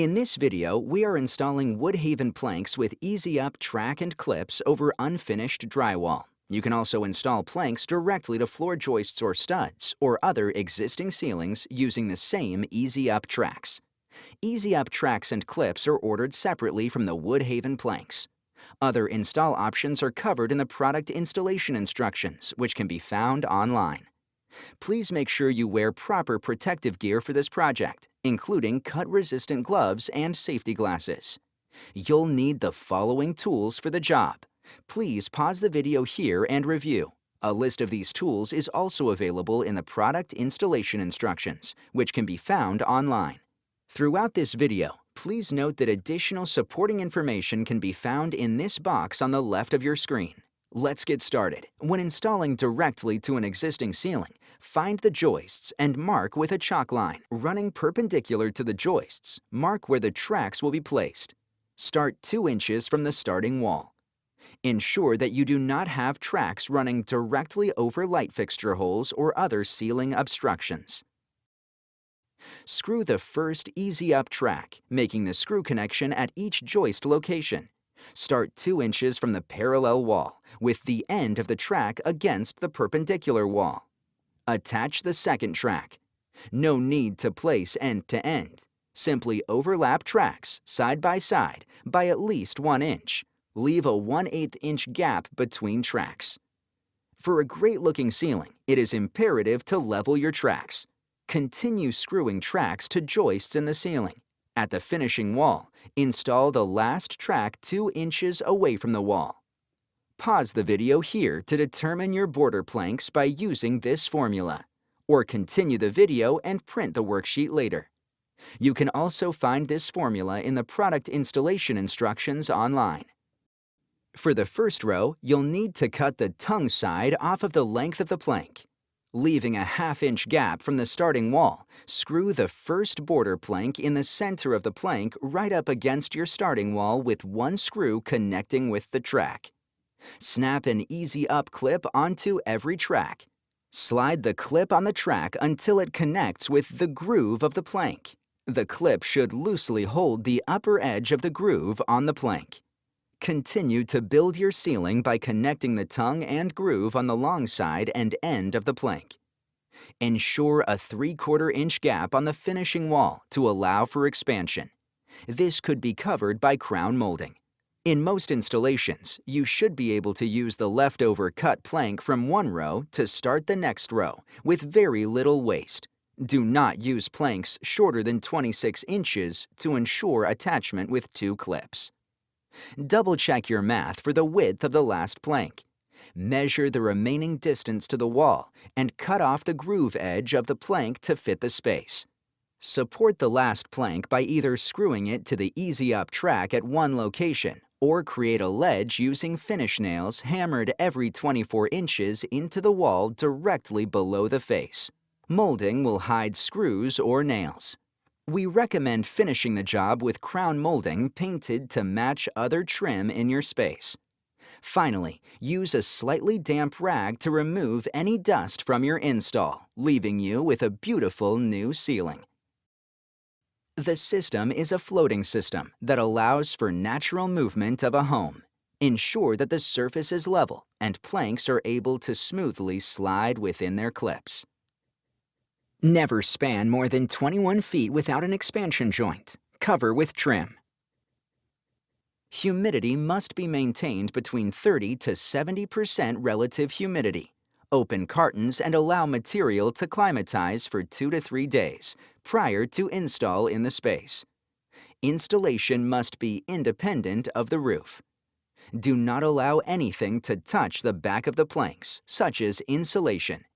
In this video, we are installing WOODHAVEN planks with easy-up track and clips over unfinished drywall. You can also install planks directly to floor joists or studs or other existing ceilings using the same easy-up tracks. Easy-up tracks and clips are ordered separately from the WOODHAVEN planks. Other install options are covered in the product installation instructions, which can be found online. Please make sure you wear proper protective gear for this project, including cut-resistant gloves and safety glasses. You'll need the following tools for the job. Please pause the video here and review. A list of these tools is also available in the product installation instructions, which can be found online. Throughout this video, please note that additional supporting information can be found in this box on the left of your screen. Let's get started. When installing directly to an existing ceiling, find the joists and mark with a chalk line. Running perpendicular to the joists, mark where the tracks will be placed. Start 2 inches from the starting wall. Ensure that you do not have tracks running directly over light fixture holes or other ceiling obstructions. Screw the first easy-up track, making the screw connection at each joist location. Start 2 inches from the parallel wall, with the end of the track against the perpendicular wall. Attach the second track. No need to place end to end. Simply overlap tracks side by side by at least 1 inch. Leave a 1/8 inch gap between tracks. For a great-looking ceiling, it is imperative to level your tracks. Continue screwing tracks to joists in the ceiling. At the finishing wall, install the last track 2 inches away from the wall. Pause the video here to determine your border planks by using this formula, or continue the video and print the worksheet later. You can also find this formula in the product installation instructions online. For the first row, you'll need to cut the tongue side off of the length of the plank. Leaving a 1/2 inch gap from the starting wall, screw the first border plank in the center of the plank right up against your starting wall with 1 screw connecting with the track. Snap an easy-up clip onto every track. Slide the clip on the track until it connects with the groove of the plank. The clip should loosely hold the upper edge of the groove on the plank. Continue to build your ceiling by connecting the tongue and groove on the long side and end of the plank. Ensure a 3/4 inch gap on the finishing wall to allow for expansion. This could be covered by crown molding. In most installations, you should be able to use the leftover cut plank from one row to start the next row with very little waste. Do not use planks shorter than 26 inches to ensure attachment with 2 clips. Double-check your math for the width of the last plank. Measure the remaining distance to the wall and cut off the groove edge of the plank to fit the space. Support the last plank by either screwing it to the easy-up track at one location or create a ledge using finish nails hammered every 24 inches into the wall directly below the face. Molding will hide screws or nails. We recommend finishing the job with crown molding painted to match other trim in your space. Finally, use a slightly damp rag to remove any dust from your install, leaving you with a beautiful new ceiling. The system is a floating system that allows for natural movement of a home. Ensure that the surface is level and planks are able to smoothly slide within their clips. Never span more than 21 feet without an expansion joint. Cover with trim. Humidity must be maintained between 30 to 70% relative humidity. Open cartons and allow material to climatize for 2 to 3 days prior to install in the space. Installation must be independent of the roof. Do not allow anything to touch the back of the planks, such as insulation,